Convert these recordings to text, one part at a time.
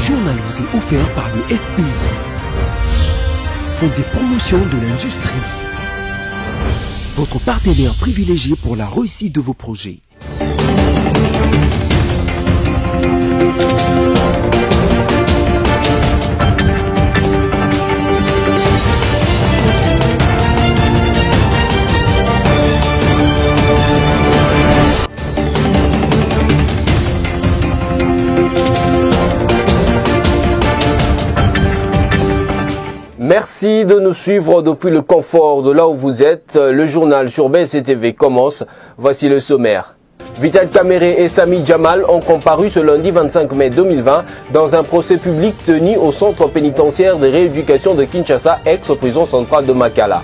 journal vous est offert par le FPI, Fonds des promotions de l'industrie, votre partenaire privilégié pour la réussite de vos projets. Merci de nous suivre depuis le confort de là où vous êtes. Le journal sur BCTV commence. Voici le sommaire. Vital Kamerhe et Sami Jamal ont comparu ce lundi 25 mai 2020 dans un procès public tenu au centre pénitentiaire de rééducation de Kinshasa, ex-prison centrale de Makala.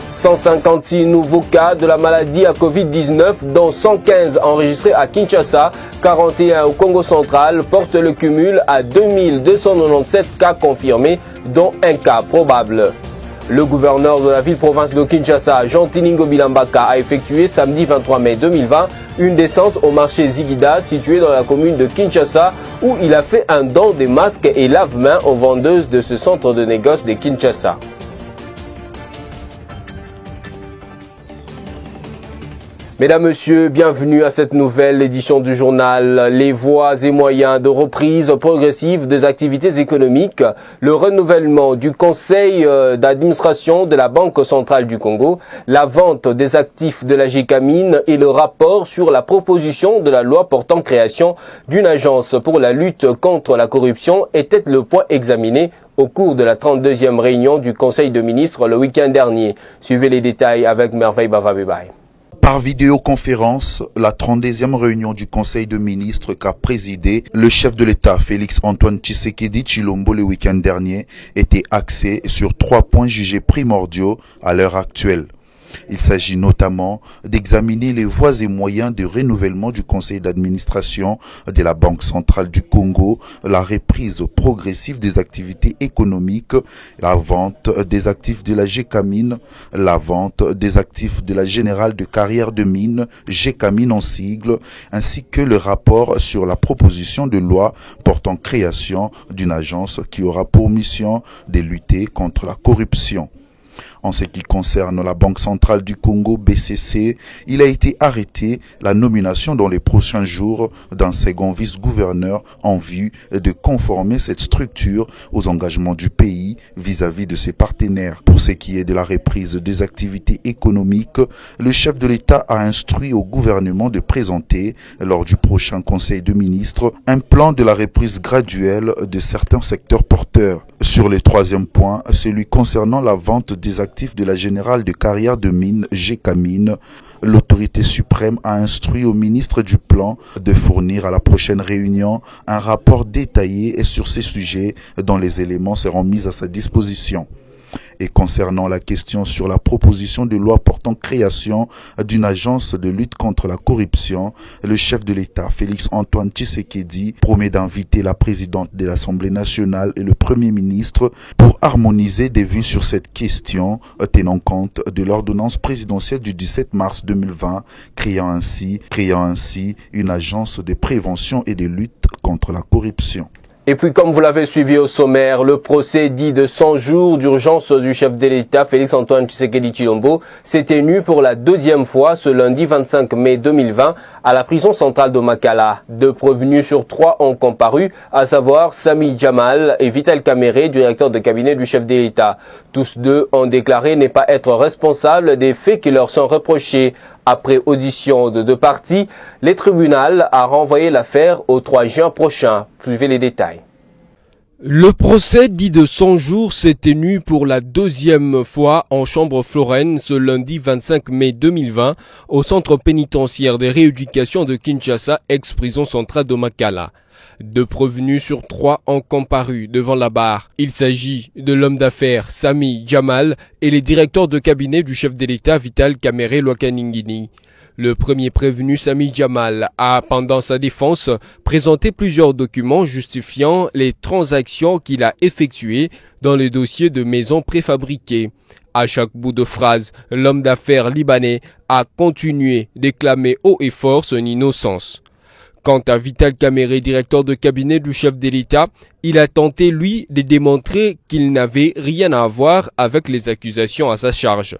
156 nouveaux cas de la maladie à Covid-19, dont 115 enregistrés à Kinshasa, 41 au Congo central, portent le cumul à 2297 cas confirmés, dont un cas probable. Le gouverneur de la ville-province de Kinshasa, Jean Tiningo Bilambaka, a effectué samedi 23 mai 2020 une descente au marché Zigida, situé dans la commune de Kinshasa, où il a fait un don de masques et lave-mains aux vendeuses de ce centre de négoce de Kinshasa. Mesdames, Messieurs, bienvenue à cette nouvelle édition du journal. Les voies et moyens de reprise progressive des activités économiques, le renouvellement du conseil d'administration de la Banque centrale du Congo, la vente des actifs de la GECAMIN et le rapport sur la proposition de la loi portant création d'une agence pour la lutte contre la corruption étaient le point examiné au cours de la 32e réunion du Conseil de ministres le week-end dernier. Suivez les détails avec Merveille Bavabibay. Par vidéoconférence, la 32e réunion du Conseil de ministres qu'a présidé le chef de l'État Félix-Antoine Tshisekedi Tshilombo le week-end dernier était axé sur 3 points jugés primordiaux à l'heure actuelle. Il s'agit notamment d'examiner les voies et moyens de renouvellement du conseil d'administration de la Banque centrale du Congo, la reprise progressive des activités économiques, la vente des actifs de la GECAMIN, la vente des actifs de la Générale de carrière de mines, GECAMIN en sigle, ainsi que le rapport sur la proposition de loi portant création d'une agence qui aura pour mission de lutter contre la corruption. En ce qui concerne la Banque centrale du Congo, BCC, il a été arrêté la nomination dans les prochains jours d'un second vice-gouverneur en vue de conformer cette structure aux engagements du pays vis-à-vis de ses partenaires. Pour ce qui est de la reprise des activités économiques, le chef de l'État a instruit au gouvernement de présenter, lors du prochain Conseil de ministres, un plan de la reprise graduelle de certains secteurs porteurs. Sur le 3e point, celui concernant la vente des actifs de la Générale de carrière de mines, GECAMIN, l'autorité suprême a instruit au ministre du Plan de fournir à la prochaine réunion un rapport détaillé sur ces sujets dont les éléments seront mis à sa disposition. Et concernant la question sur la proposition de loi portant création d'une agence de lutte contre la corruption, le chef de l'État, Félix-Antoine Tshisekedi, promet d'inviter la présidente de l'Assemblée nationale et le Premier ministre pour harmoniser des vues sur cette question, tenant compte de l'ordonnance présidentielle du 17 mars 2020, créant ainsi une agence de prévention et de lutte contre la corruption. Et puis, comme vous l'avez suivi au sommaire, le procès dit de 100 jours d'urgence du chef de l'État, Félix-Antoine Tshisekedi Tshilombo, s'est tenu pour la 2e fois ce lundi 25 mai 2020 à la prison centrale de Makala. 2 prévenus sur 3 ont comparu, à savoir Sami Jamal et Vital Kamerhe, directeur de cabinet du chef de l'État. Tous 2 ont déclaré ne pas être responsables des faits qui leur sont reprochés. Après audition de 2 parties, le tribunal a renvoyé l'affaire au 3 juin prochain. Suivez les détails. Le procès dit de 100 jours s'est tenu pour la 2e fois en chambre foraine ce lundi 25 mai 2020 au centre pénitentiaire de rééducation de Kinshasa, ex-prison centrale de Makala. 2 prévenus sur 3 ont comparu devant la barre. Il s'agit de l'homme d'affaires Sami Jamal et les directeurs de cabinet du chef de l'État Vital Kamerhe Lwakaningini. Le premier prévenu, Sami Jamal, a, pendant sa défense, présenté plusieurs documents justifiant les transactions qu'il a effectuées dans le dossier de maisons préfabriquées. À chaque bout de phrase, l'homme d'affaires libanais a continué d'éclamer haut et fort son innocence. Quant à Vital Kamerhe, directeur de cabinet du chef de l'État, il a tenté, lui, de démontrer qu'il n'avait rien à voir avec les accusations à sa charge.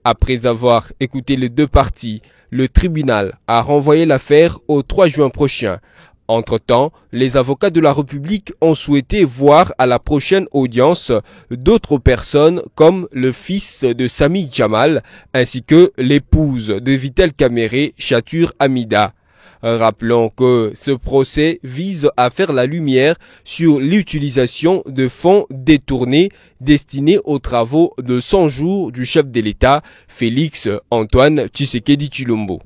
Après avoir écouté les deux parties, le tribunal a renvoyé l'affaire au 3 juin prochain. Entre-temps, les avocats de la République ont souhaité voir à la prochaine audience d'autres personnes comme le fils de Sami Jamal ainsi que l'épouse de Vital Kamerhe, Chatur Hamida. Rappelons que ce procès vise à faire la lumière sur l'utilisation de fonds détournés destinés aux travaux de 100 jours du chef de l'État, Félix Antoine Tshisekedi Tshilombo.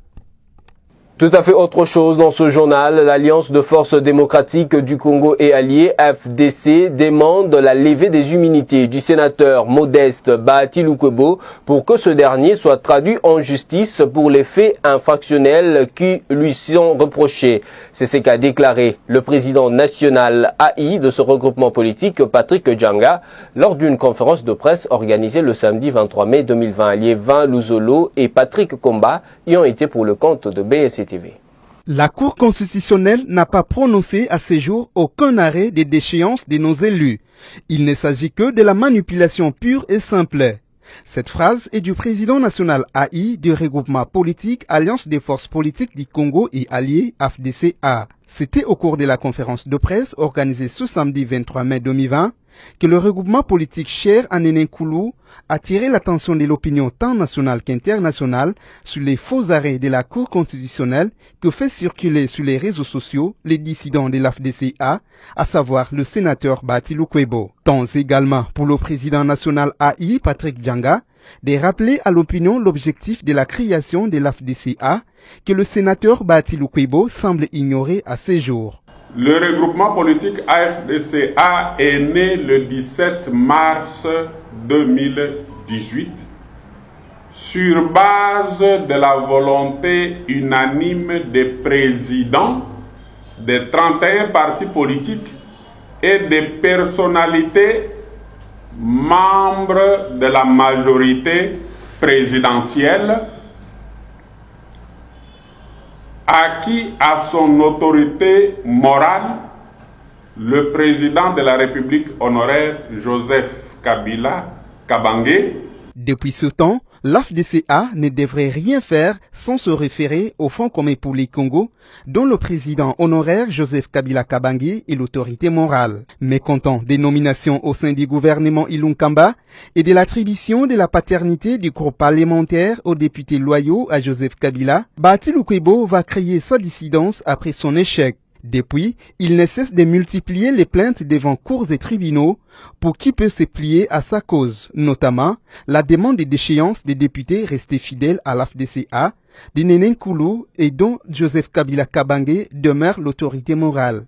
Tout à fait autre chose dans ce journal. L'Alliance de forces démocratiques du Congo et alliés, FDC, demande la levée des immunités du sénateur Modeste Bahati Lukwebo pour que ce dernier soit traduit en justice pour les faits infractionnels qui lui sont reprochés. C'est ce qu'a déclaré le président national AI de ce regroupement politique, Patrick Djanga, lors d'une conférence de presse organisée le samedi 23 mai 2020. Liévin Luzolo et Patrick Komba y ont été pour le compte de BSC TV. La Cour constitutionnelle n'a pas prononcé à ce jour aucun arrêt des déchéances de nos élus. Il ne s'agit que de la manipulation pure et simple. Cette phrase est du président national AI du regroupement politique Alliance des forces politiques du Congo et alliés FDCA. C'était au cours de la conférence de presse organisée ce samedi 23 mai 2020 que le regroupement politique Cher à Nenenkulu a attiré l'attention de l'opinion tant nationale qu'internationale sur les faux arrêts de la Cour constitutionnelle que fait circuler sur les réseaux sociaux les dissidents de l'FDCA, à savoir le sénateur Bahati Lukwebo. Tant également pour le président national AI, Patrick Djanga, de rappeler à l'opinion l'objectif de la création de l'FDCA que le sénateur Bahati Lukwebo semble ignorer à ce jour. Le regroupement politique AFDCA est né le 17 mars 2018 sur base de la volonté unanime des présidents des 31 partis politiques et des personnalités membres de la majorité présidentielle acquis à son autorité morale le président de la République honoraire Joseph Kabila Kabange. Depuis ce temps, l'FDCA ne devrait rien faire sans se référer au Fonds commun pour les Congo, dont le président honoraire Joseph Kabila Kabange est l'autorité morale. Mécontent des nominations au sein du gouvernement Ilunkamba et de l'attribution de la paternité du groupe parlementaire aux députés loyaux à Joseph Kabila, Bahati Lukwebo va créer sa dissidence après son échec. Depuis, il ne cesse de multiplier les plaintes devant cours et tribunaux pour qui peut se plier à sa cause, notamment la demande de déchéance des députés restés fidèles à l'FDCA, de Nenenkulu et dont Joseph Kabila Kabange demeure l'autorité morale.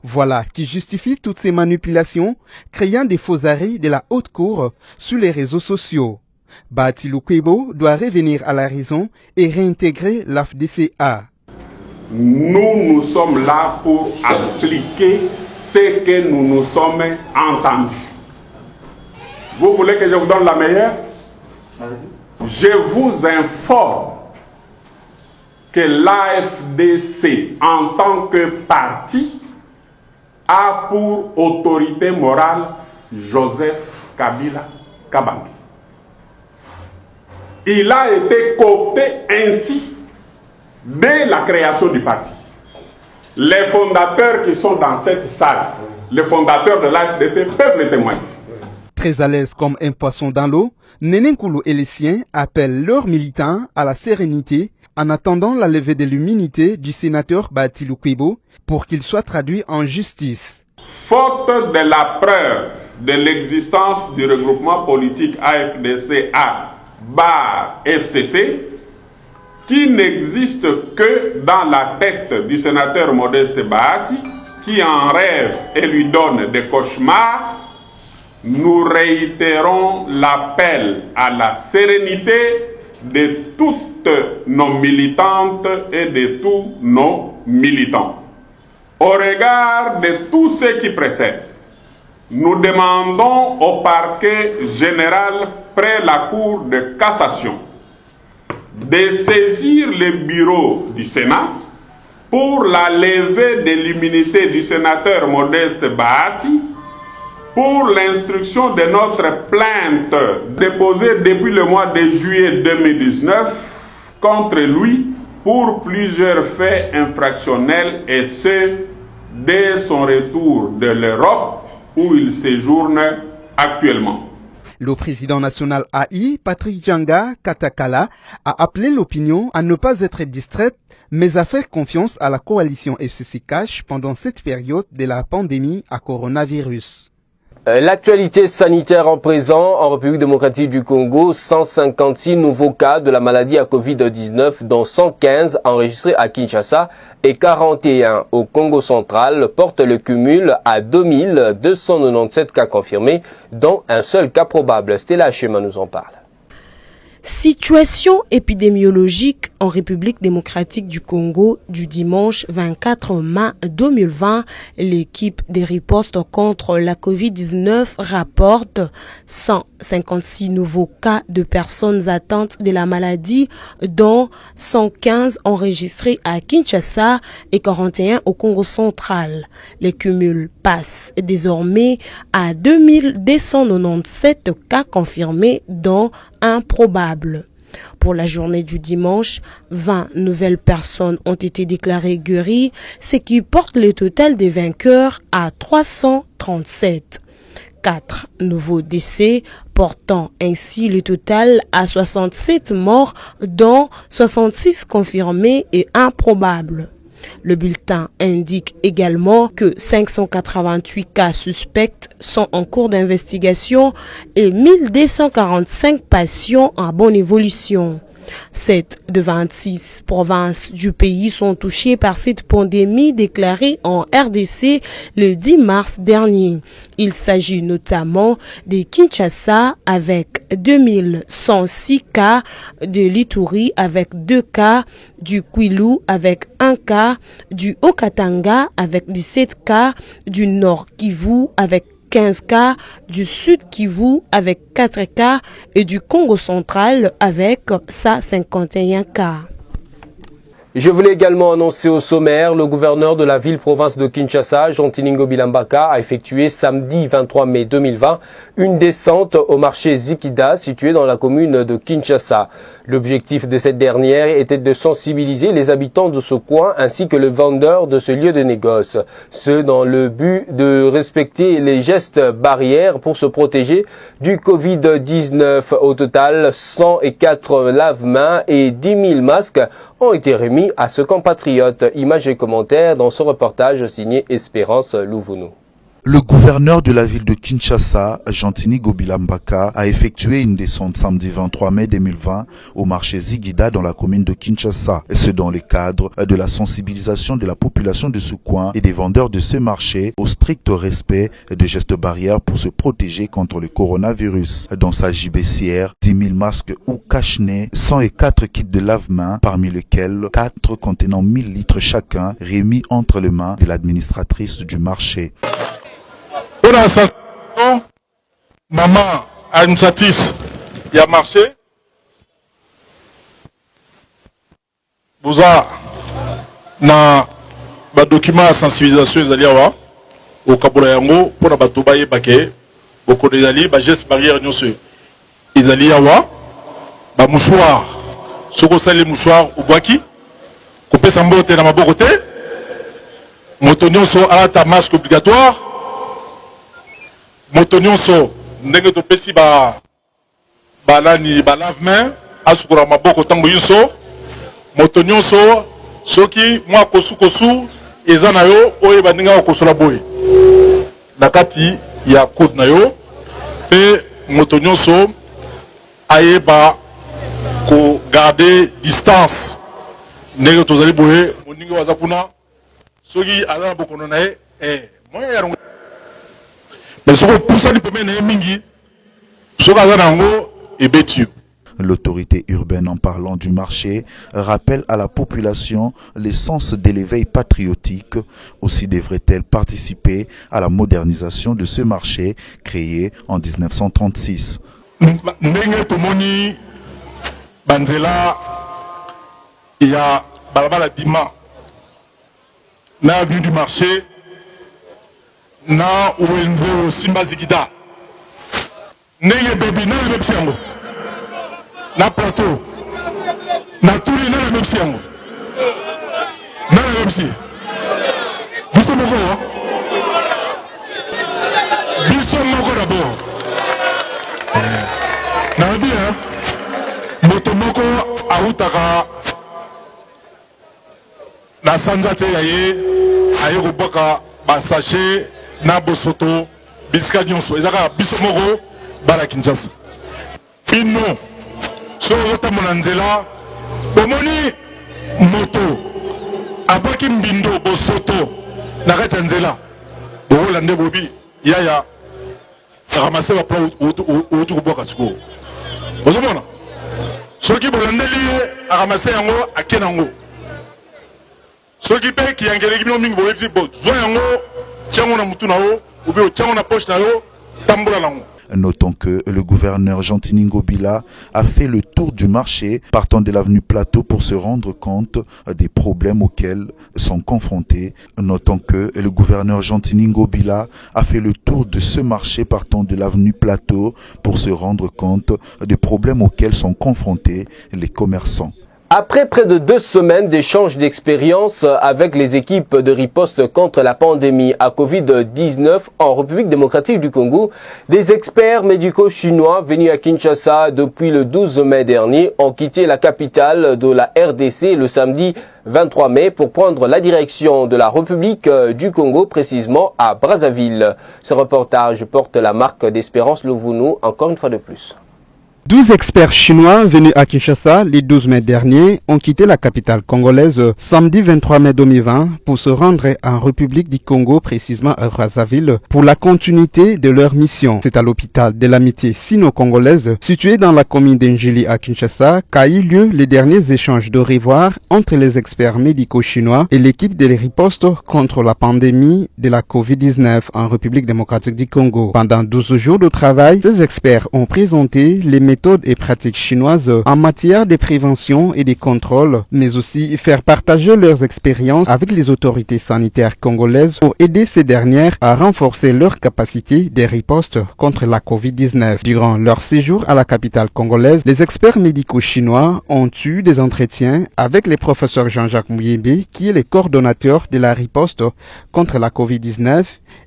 Voilà qui justifie toutes ces manipulations, créant des faux arrêts de la haute cour sur les réseaux sociaux. Bahati Lukwebo doit revenir à la raison et réintégrer l'FDCA. Nous sommes là pour appliquer ce que nous nous sommes entendus. Vous voulez que je vous donne la meilleure? Je vous informe que l'AFDC, en tant que parti, a pour autorité morale Joseph Kabila Kabange. Il a été coopté ainsi dès la création du parti. Les fondateurs qui sont dans cette salle, les fondateurs de l'AFDC peuvent le témoigner. Très à l'aise comme un poisson dans l'eau, Nenenkulu et les siens appellent leurs militants à la sérénité en attendant la levée de l'immunité du sénateur Bahati Lukwebo pour qu'il soit traduit en justice. Faute de la preuve de l'existence du regroupement politique AFDCA/FCC, qui n'existe que dans la tête du sénateur Modeste Bahati, qui en rêve et lui donne des cauchemars, nous réitérons l'appel à la sérénité de toutes nos militantes et de tous nos militants. Au regard de tout ce qui précède, nous demandons au parquet général près la Cour de cassation de saisir le bureau du Sénat pour la levée de l'immunité du sénateur Modeste Bahati, pour l'instruction de notre plainte déposée depuis le mois de juillet 2019 contre lui pour plusieurs faits infractionnels, et ce, dès son retour de l'Europe où il séjourne actuellement. Le président national AI, Patrick Djanga Katakala, a appelé l'opinion à ne pas être distraite, mais à faire confiance à la coalition FCC Cash pendant cette période de la pandémie à coronavirus. L'actualité sanitaire en présent en République démocratique du Congo, 156 nouveaux cas de la maladie à Covid-19, dont 115 enregistrés à Kinshasa et 41 au Congo central, porte le cumul à 2297 cas confirmés, dont un seul cas probable. Stella Chema nous en parle. Situation épidémiologique en République démocratique du Congo du dimanche 24 mai 2020. L'équipe des ripostes contre la Covid-19 rapporte 156 nouveaux cas de personnes atteintes de la maladie, dont 115 enregistrés à Kinshasa et 41 au Congo central. Les cumuls passent désormais à 2297 cas confirmés, dont un probable. Pour la journée du dimanche, 20 nouvelles personnes ont été déclarées guéries, ce qui porte le total des vainqueurs à 337. 4 nouveaux décès, portant ainsi le total à 67 morts, dont 66 confirmés et 1 probable. Le bulletin indique également que 588 cas suspects sont en cours d'investigation et 1245 patients en bonne évolution. 7 de 26 provinces du pays sont touchées par cette pandémie déclarée en RDC le 10 mars dernier. Il s'agit notamment de Kinshasa avec 2106 cas, de l'Ituri avec 2 cas, du Kwilu avec 1 cas, du Haut-Katanga avec 17 cas, du Nord Kivu avec 15 cas, du Sud Kivu avec 4 cas et du Congo central avec 51 cas. Je voulais également annoncer au sommaire, le gouverneur de la ville-province de Kinshasa, Jean Tiningo Bilambaka, a effectué samedi 23 mai 2020 une descente au marché Zikida situé dans la commune de Kinshasa. L'objectif de cette dernière était de sensibiliser les habitants de ce coin ainsi que les vendeurs de ce lieu de négoce. Ce dans le but de respecter les gestes barrières pour se protéger du Covid-19. Au total, 104 lave-mains et 10 000 masques ont été remis à ce compatriote. Images et commentaires dans ce reportage signé Espérance Louvounou. Le gouverneur de la ville de Kinshasa, Jean-Tiningo Bilambaka, a effectué une descente samedi 23 mai 2020 au marché Zigida dans la commune de Kinshasa. Et ce dans le cadre de la sensibilisation de la population de ce coin et des vendeurs de ce marché au strict respect de gestes barrières pour se protéger contre le coronavirus. Dans sa gibecière, 10 000 masques ou cache-nez, 104 kits de lave-mains, parmi lesquels 4 contenant 1000 litres chacun, remis entre les mains de l'administratrice du marché. Pour la sensation, maman administratrice, il y a marché. Vous avez un document de sensibilisation au Kabola Yango pour la Batoubaye Baké, beaucoup de alliés, gestes barrières, ils allaient avoir un mouchoir, ce qu'on sait les mouchoirs au Boaki, couper sa mbote dans ma côté, motonnion sur à ta masque obligatoire. Motonionso ndenge topesi balani balave-main asukura maboko tango yuso motonionso soki mwa kosu eza na yo oyo bandinga kosola boy na kati ya code na yo pe motonionso ayeba ko garder distance ndenge tozali boye moninga waza kuna soki ala bokono na ye moya ya L'autorité urbaine, en parlant du marché, rappelle à la population le sens de l'éveil patriotique. Aussi devrait-elle participer à la modernisation de ce marché créé en 1936. Il y a balabala dima na avenue du marché na Wenzo Simba Zigida ndenge bebi na lebepsi yango na plateau na turi na lebepsi yango na lebepsi biso moko d'abord na bien moto moko autaka na sanza te yaye aye kobwaka basache na bosoto bisika nyonso ezaka biso moko bana Kinshasa bino so otambola nzela bomoni moto abwaki mbindo bosoto na kati ya nzela bokolande bobi yaya ramase bapla outi kobwaka sikoyo ozomona soki bolandeli ye aramase yango ake nango soki mpe kiyangeleki bino mingi boyebi bo zwa yango tiango na mutu na yo obi tiango na poche na yo tambola nango. Notons que le gouverneur Gentini Ngobila a fait le tour du marché partant de l'avenue Plateau pour se rendre compte des problèmes auxquels sont confrontés. Notons que le gouverneur Gentini Ngobila a fait le tour de ce marché partant de l'avenue Plateau pour se rendre compte des problèmes auxquels sont confrontés les commerçants. Après près de 2 semaines d'échanges d'expériences avec les équipes de riposte contre la pandémie à Covid-19 en République démocratique du Congo, des experts médicaux chinois venus à Kinshasa depuis le 12 mai dernier ont quitté la capitale de la RDC le samedi 23 mai pour prendre la direction de la République du Congo, précisément à Brazzaville. Ce reportage porte la marque d'Espérance Louvounou, encore une fois de plus. 12 experts chinois venus à Kinshasa le 12 mai dernier ont quitté la capitale congolaise samedi 23 mai 2020 pour se rendre en République du Congo, précisément à Brazzaville, pour la continuité de leur mission. C'est à l'hôpital de l'amitié sino-congolaise, situé dans la commune d'Enjili à Kinshasa, qu'a eu lieu les derniers échanges de revoir entre les experts médicaux chinois et l'équipe de riposte contre la pandémie de la Covid-19 en République démocratique du Congo. Pendant 12 jours de travail, ces experts ont présenté les méthodes et pratiques chinoises en matière de prévention et de contrôle, mais aussi faire partager leurs expériences avec les autorités sanitaires congolaises pour aider ces dernières à renforcer leur capacité de riposte contre la Covid-19. Durant leur séjour à la capitale congolaise, les experts médicaux chinois ont eu des entretiens avec le professeur Jean-Jacques Mouyembe, qui est le coordonnateur de la riposte contre la Covid-19,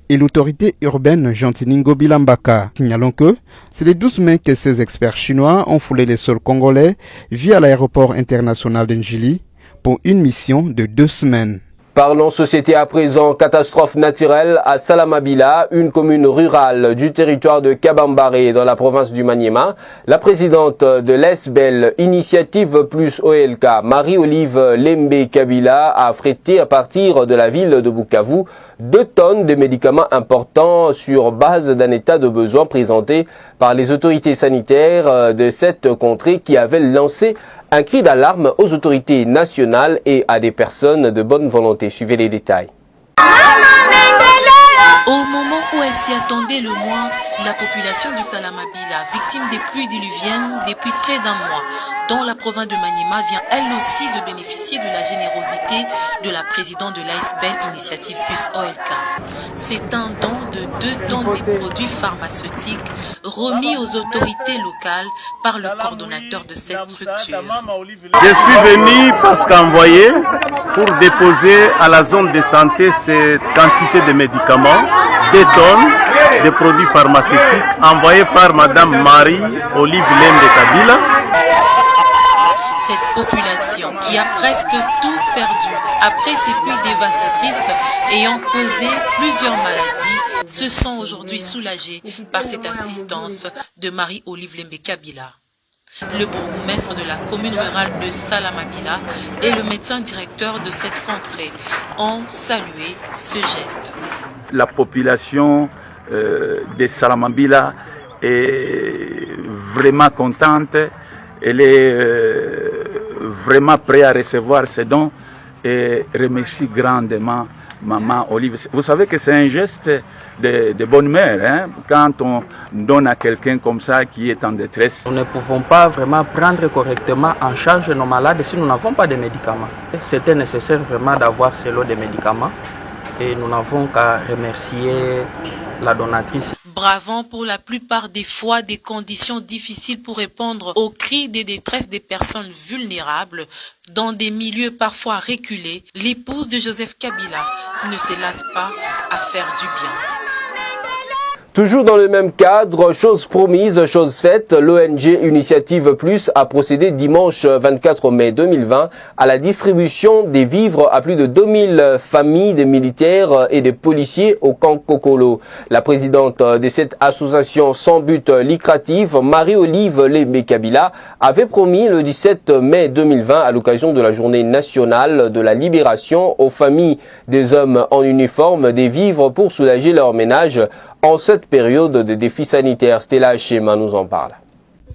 et l'autorité urbaine Gentini Ngobila Mbaka. Signalons que c'est le 12 mai que ces experts chinois ont foulé les sols congolais via l'aéroport international d'Enjili pour une mission de 2 semaines. Parlons société à présent. Catastrophe naturelle à Salamabila, une commune rurale du territoire de Kabambare dans la province du Maniema. La présidente de l'ESBEL, Initiative Plus OLK, Marie-Olive Lembe Kabila, a affrété à partir de la ville de Bukavu 2 tonnes de médicaments importants sur base d'un état de besoin présenté par les autorités sanitaires de cette contrée qui avaient lancé un cri d'alarme aux autorités nationales et à des personnes de bonne volonté. Suivez les détails. Au moment où elle s'y attendait le moins, la population de Salamabila, victime des pluies diluviennes depuis près d'un mois, dans la province de Maniema, vient elle aussi de bénéficier de la générosité de la présidente de l'ASBEL, Initiative Plus OLK. C'est un don de 2 tonnes de produits pharmaceutiques remis aux autorités locales par le coordonnateur de cette structure. Je suis venu parce qu'envoyé pour déposer à la zone de santé cette quantité de médicaments, 2 tonnes de produits pharmaceutiques envoyés par Madame Marie-Olive Lembe Kabila. Cette population qui a presque tout perdu après ces pluies dévastatrices ayant causé plusieurs maladies se sent aujourd'hui soulagés par cette assistance de Marie-Olive Lembe Kabila. Le bourgmestre de la commune rurale de Salamabila et le médecin directeur de cette contrée ont salué ce geste. La population de Salamabila est vraiment contente. Elle est vraiment prête à recevoir ces dons et remercie grandement maman Olive. Vous savez que c'est un geste de bonne mère, hein, quand on donne à quelqu'un comme ça qui est en détresse. Nous ne pouvons pas vraiment prendre correctement en charge nos malades si nous n'avons pas de médicaments. C'était nécessaire vraiment d'avoir ce lot de médicaments et nous n'avons qu'à remercier la donatrice. Bravant pour la plupart des fois des conditions difficiles pour répondre aux cris de détresse des personnes vulnérables dans des milieux parfois reculés, l'épouse de Joseph Kabila ne se lasse pas à faire du bien. Toujours dans le même cadre, chose promise, chose faite, l'ONG Initiative Plus a procédé dimanche 24 mai 2020 à la distribution des vivres à plus de 2000 familles de militaires et de policiers au camp Kokolo. La présidente de cette association sans but lucratif, Marie-Olive Lembe Kabila, avait promis le 17 mai 2020 à l'occasion de la journée nationale de la libération aux familles des hommes en uniforme des vivres pour soulager leur ménage en cette période de défi sanitaire. Stella Chema nous en parle.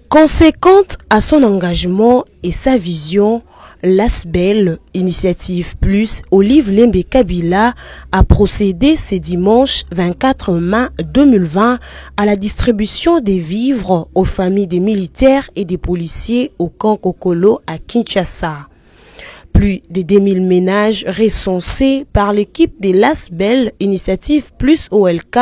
Conséquente à son engagement et sa vision, l'ASBEL, Initiative Plus, Olive Lembe Kabila a procédé ce dimanche 24 mai 2020 à la distribution des vivres aux familles des militaires et des policiers au camp Kokolo à Kinshasa. Plus de 2000 ménages recensés par l'équipe de l'ASBEL Initiative Plus OLK,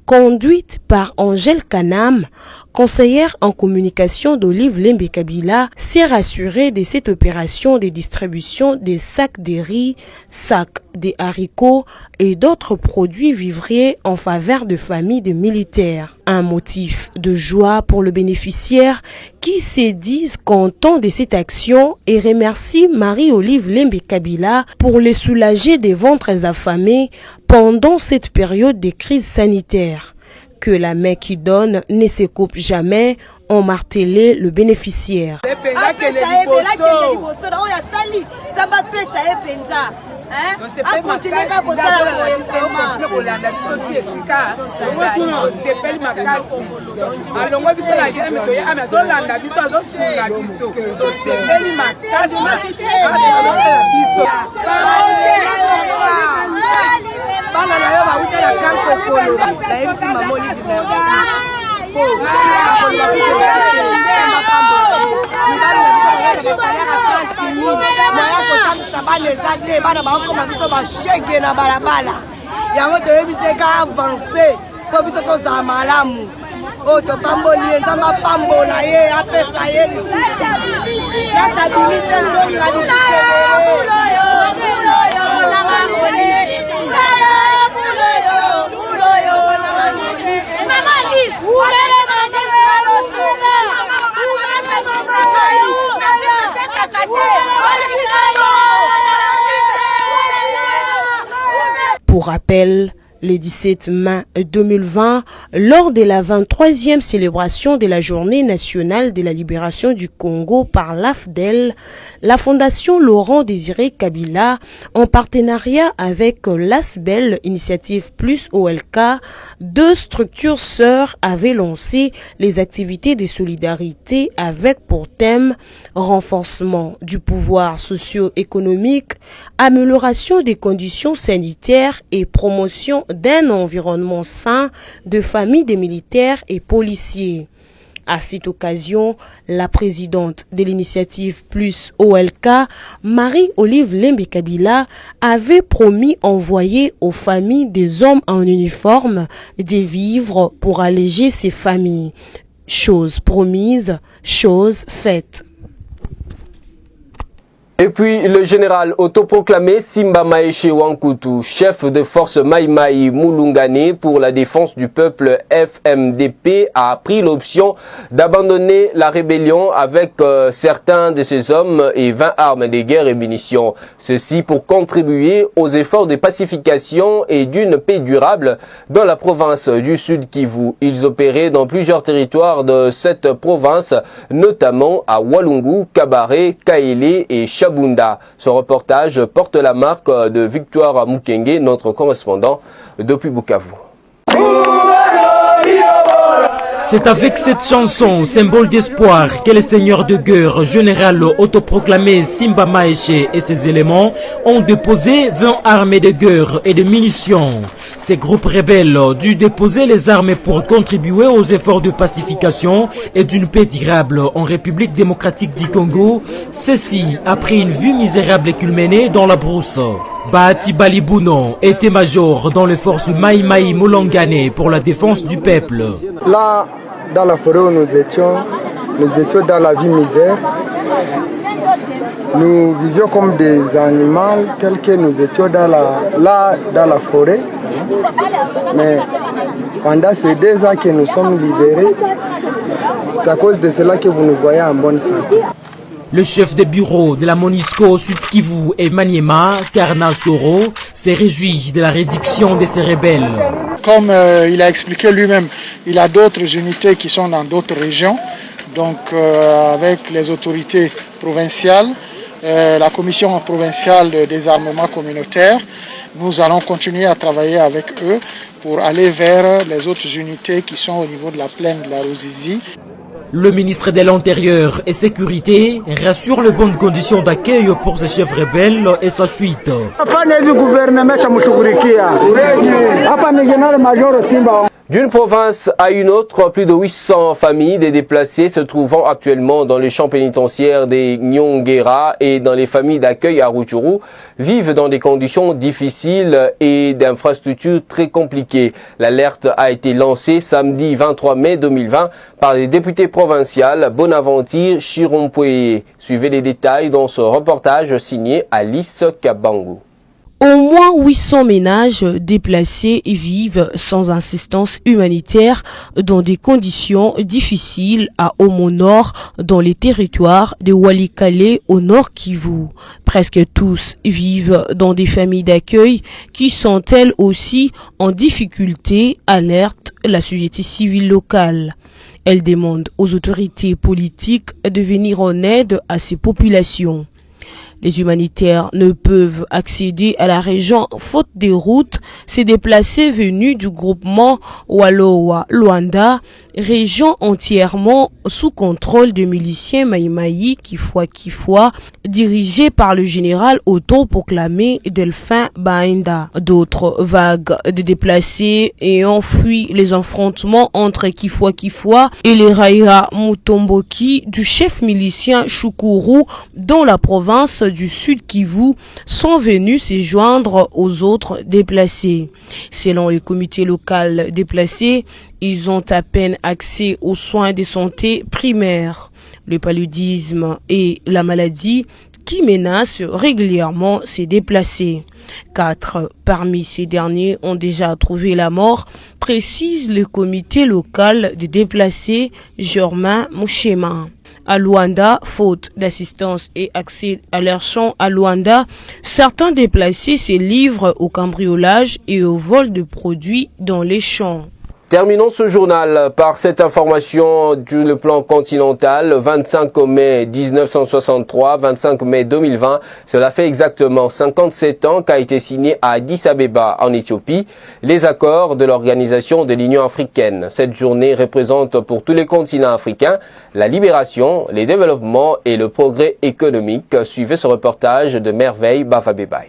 conduite par Angèle Kanam, conseillère en communication d'Olive Lembe Kabila, s'est rassurée de cette opération de distribution des sacs de riz, sacs de haricots et d'autres produits vivriers en faveur de familles de militaires. Un motif de joie pour le bénéficiaire qui se disent contents de cette action et remercie Marie-Olive Lembe Kabila pour les soulager des ventres affamés pendant cette période de crise sanitaire. Que la main qui donne ne se coupe jamais, ont martelé le bénéficiaire. Pour rappel, le 17 mai 2020, lors de la 23e célébration de la Journée nationale de la libération du Congo par l'AFDEL, la Fondation Laurent Désiré Kabila, en partenariat avec l'ASBEL Initiative Plus OLK, deux structures sœurs avaient lancé les activités de solidarité avec pour thème renforcement du pouvoir socio-économique, amélioration des conditions sanitaires et promotion d'un environnement sain de familles de militaires et policiers. À cette occasion, la présidente de l'initiative Plus OLK, Marie-Olive Lembe Kabila, avait promis envoyer aux familles des hommes en uniforme des vivres pour alléger ces familles. Chose promise, chose faite. Et puis, le général autoproclamé Simba Maeshe Wankutu, chef de force Mai Mai Mulungane pour la défense du peuple FMDP, a pris l'option d'abandonner la rébellion avec certains de ses hommes et 20 armes de guerre et munitions. Ceci pour contribuer aux efforts de pacification et d'une paix durable dans la province du Sud Kivu. Ils opéraient dans plusieurs territoires de cette province, notamment à Walungu, Kabare, Kaélé et Chabunda. Ce reportage porte la marque de Victoire Mukenge, notre correspondant depuis Bukavu. C'est avec cette chanson, symbole d'espoir, que les seigneurs de guerre, général autoproclamé Simba Maeshe et ses éléments ont déposé 20 armes de guerre et de munitions. Ces groupes rebelles ont dû déposer les armes pour contribuer aux efforts de pacification et d'une paix durable en République démocratique du Congo, ceci après une vie misérable qu'ils menaient dans la brousse. Bahati Balibuno était major dans les forces Maï Maï Moulangane pour la défense du peuple. Là, dans la forêt où nous étions dans la vie misère. Nous vivions comme des animaux tels que nous étions dans la forêt. Mais pendant ces 2 ans que nous sommes libérés, c'est à cause de cela que vous nous voyez en bonne santé. Le chef de bureau de la MONUSCO Sud Kivu et Maniema, Karna Soro, s'est réjoui de la réduction de ces rebelles. Comme il a expliqué lui-même, il a d'autres unités qui sont dans d'autres régions. Donc avec les autorités provinciales, la commission provinciale de désarmement communautaire, nous allons continuer à travailler avec eux pour aller vers les autres unités qui sont au niveau de la plaine de la Ruzizi. Le ministre de l'Intérieur et Sécurité rassure les bonnes conditions d'accueil pour ces chefs rebelles et sa suite. D'une province à une autre, plus de 800 familles des déplacés se trouvant actuellement dans les champs pénitentiaires des Nyongera et dans les familles d'accueil à Rutshuru vivent dans des conditions difficiles et d'infrastructures très compliquées. L'alerte a été lancée samedi 23 mai 2020 par les députés provinciales Bonaventure Chirompoué. Suivez les détails dans ce reportage signé Alice Kabangu. Au moins 800 ménages déplacés vivent sans assistance humanitaire dans des conditions difficiles à Omo Nord, dans les territoires de Walikale au Nord Kivu. Presque tous vivent dans des familles d'accueil qui sont elles aussi en difficulté, alerte la société civile locale. Elle demande aux autorités politiques de venir en aide à ces populations. Les humanitaires ne peuvent accéder à la région faute des routes. Ces déplacés venus du groupement Wallowa-Luanda, région entièrement sous contrôle de miliciens Maïmaï Kifwa, dirigés par le général autoproclamé Delphin Bainda. D'autres vagues de déplacés ayant fui les affrontements entre Kifwa et les Raïra Mutomboki du chef milicien Shukuru dans la province du Sud Kivu sont venus se joindre aux autres déplacés. Selon le comité local déplacé, ils ont à peine accès aux soins de santé primaires. Le paludisme et la maladie qui menacent régulièrement ces déplacés. 4 parmi ces derniers ont déjà trouvé la mort, précise le comité local des déplacés Germain Mouchema. À Luanda, faute d'assistance et accès à leurs champs à Luanda, certains déplacés se livrent au cambriolage et au vol de produits dans les champs. Terminons ce journal par cette information sur le plan continental. 25 mai 1963, 25 mai 2020, cela fait exactement 57 ans qu'a été signé à Addis Abeba en Éthiopie les accords de l'Organisation de l'Union africaine. Cette journée représente pour tous les continents africains la libération, les développements et le progrès économique. Suivez ce reportage de Merveille Bavabebaï.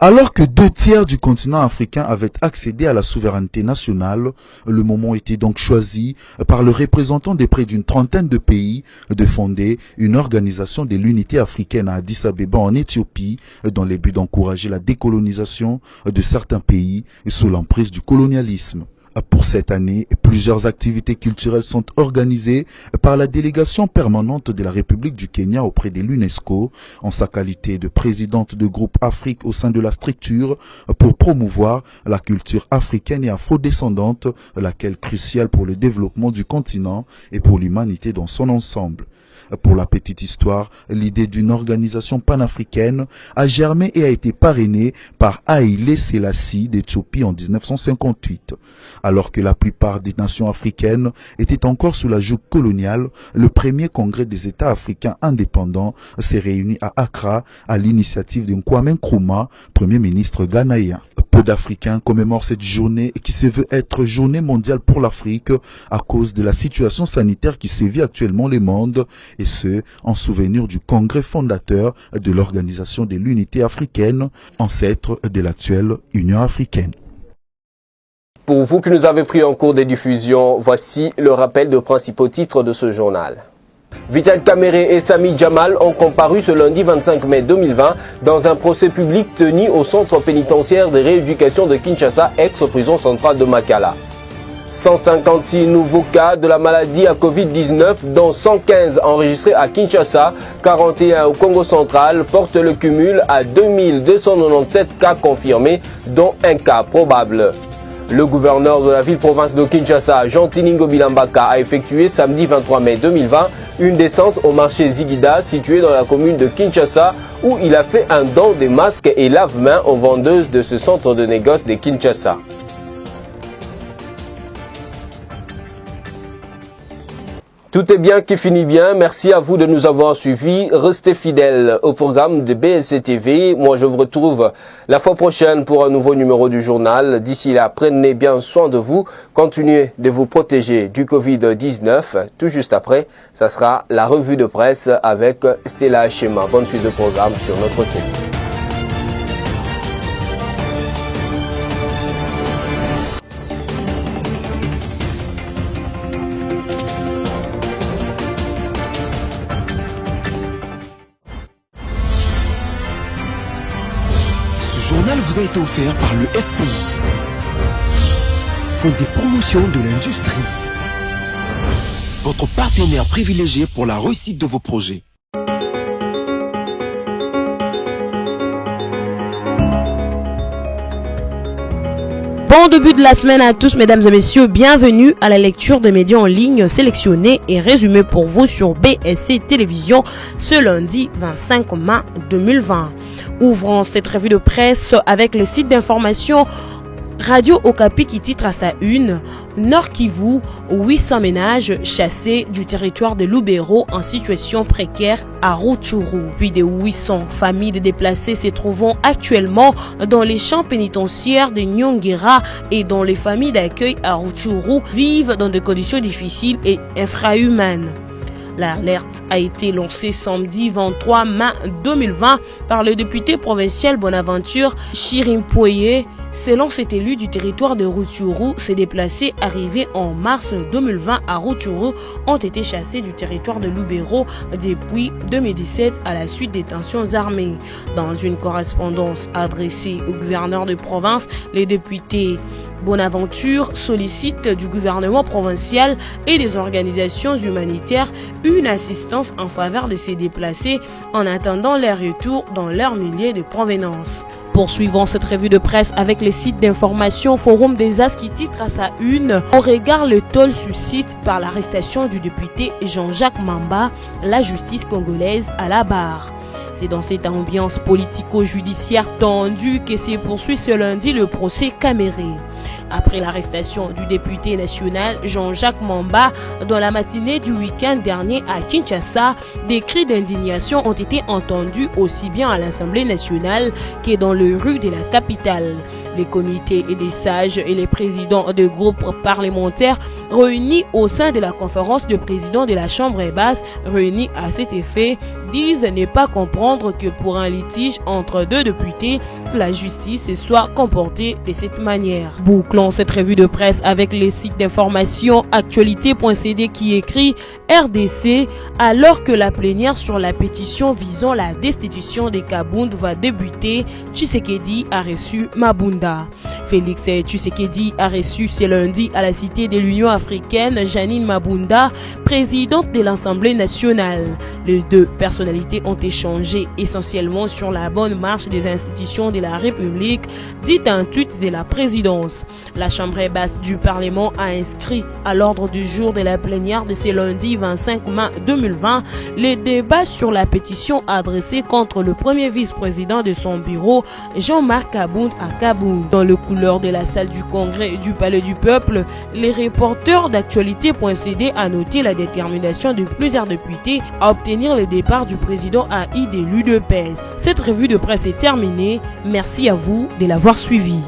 Alors que 2/3 du continent africain avaient accédé à la souveraineté nationale, le moment était donc choisi par le représentant de près d'une trentaine de pays de fonder une organisation de l'unité africaine à Addis Abeba en Éthiopie dans le but d'encourager la décolonisation de certains pays sous l'emprise du colonialisme. Pour cette année, plusieurs activités culturelles sont organisées par la délégation permanente de la République du Kenya auprès de l'UNESCO en sa qualité de présidente de groupe Afrique au sein de la structure pour promouvoir la culture africaine et afrodescendante, laquelle cruciale pour le développement du continent et pour l'humanité dans son ensemble. Pour la petite histoire, l'idée d'une organisation panafricaine a germé et a été parrainée par Haïlé Sélassie d'Éthiopie en 1958. Alors que la plupart des nations africaines étaient encore sous la joug coloniale, le premier congrès des États africains indépendants s'est réuni à Accra à l'initiative de Kwame Nkrumah, premier ministre ghanéen. Peu d'Africains commémorent cette journée qui se veut être journée mondiale pour l'Afrique à cause de la situation sanitaire qui sévit actuellement le monde, et ce, en souvenir du congrès fondateur de l'Organisation de l'Unité africaine, ancêtre de l'actuelle Union africaine. Pour vous qui nous avez pris en cours de diffusion, voici le rappel des principaux titres de ce journal. Vital Kamerhe et Sami Jamal ont comparu ce lundi 25 mai 2020 dans un procès public tenu au centre pénitentiaire de rééducation de Kinshasa, ex-prison centrale de Makala. 156 nouveaux cas de la maladie à Covid-19, dont 115 enregistrés à Kinshasa, 41 au Congo central, portent le cumul à 2297 cas confirmés, dont un cas probable. Le gouverneur de la ville-province de Kinshasa, Jean Tiningo Bilambaka, a effectué samedi 23 mai 2020 une descente au marché Zigida situé dans la commune de Kinshasa où il a fait un don de masques et lave-mains aux vendeuses de ce centre de négoce de Kinshasa. Tout est bien qui finit bien. Merci à vous de nous avoir suivis. Restez fidèles au programme de BSC TV. Moi, je vous retrouve la fois prochaine pour un nouveau numéro du journal. D'ici là, prenez bien soin de vous. Continuez de vous protéger du Covid-19. Tout juste après, ça sera la revue de presse avec Stella Chema. Bonne suite de programme sur notre télé. Vous a été offert par le FPI, Fonds des promotions de l'industrie, votre partenaire privilégié pour la réussite de vos projets. Bon début de la semaine à tous, mesdames et messieurs. Bienvenue à la lecture des médias en ligne sélectionnés et résumés pour vous sur BSC Télévision ce lundi 25 mai 2020. Ouvrons cette revue de presse avec le site d'information Radio Okapi qui titre à sa une Nord Kivu, 800 ménages chassés du territoire de Lubero en situation précaire à Rutshuru. Puis de 800 familles de déplacés se trouvant actuellement dans les champs pénitentiaires de Nyongera et dont les familles d'accueil à Rutshuru vivent dans des conditions difficiles et infrahumaines. L'alerte a été lancée samedi 23 mai 2020 par le député provincial Bonaventure Chirimpoye. Selon cet élu du territoire de Rutshuru, ces déplacés arrivés en mars 2020 à Rutshuru ont été chassés du territoire de Lubero depuis 2017 à la suite des tensions armées. Dans une correspondance adressée au gouverneur de province, les députés Bonaventure sollicite du gouvernement provincial et des organisations humanitaires une assistance en faveur de ces déplacés en attendant leur retour dans leur milieu de provenance. Poursuivons cette revue de presse avec les sites d'information Forum des As qui titre à sa une « Au regard le toll suscite par l'arrestation du député Jean-Jacques Mamba, la justice congolaise à la barre ». C'est dans cette ambiance politico-judiciaire tendue que se poursuit ce lundi le procès Kamerhe. Après l'arrestation du député national Jean-Jacques Mamba dans la matinée du week-end dernier à Kinshasa, des cris d'indignation ont été entendus aussi bien à l'Assemblée nationale que dans les rues de la capitale. Les comités et des sages et les présidents de groupes parlementaires réunis au sein de la conférence de présidents de la Chambre basse réunis à cet effet disent ne pas comprendre que pour un litige entre deux députés, la justice se soit comportée de cette manière. Bouclons cette revue de presse avec les sites d'information actualité.cd qui écrit RDC alors que la plénière sur la pétition visant la destitution des Kabound va débuter, Tshisekedi a reçu Mabunda. Félix Tshisekedi a reçu ce lundi à la Cité de l'Union africaine Janine Mabunda, présidente de l'Assemblée nationale. Les deux personnalités ont échangé essentiellement sur la bonne marche des institutions de la République, dit un tweet de la présidence. La Chambre basse du Parlement a inscrit à l'ordre du jour de la plénière de ce lundi 25 mai 2020 les débats sur la pétition adressée contre le premier vice-président de son bureau, Jean-Marc Kabound à Kabound. Dans le couloir de la salle du Congrès du Palais du Peuple, les reporters d'actualité.cd a noté la détermination de plusieurs députés à obtenir le départ du président AI de l'UDPS. Cette revue de presse est terminée. Merci à vous de l'avoir suivi.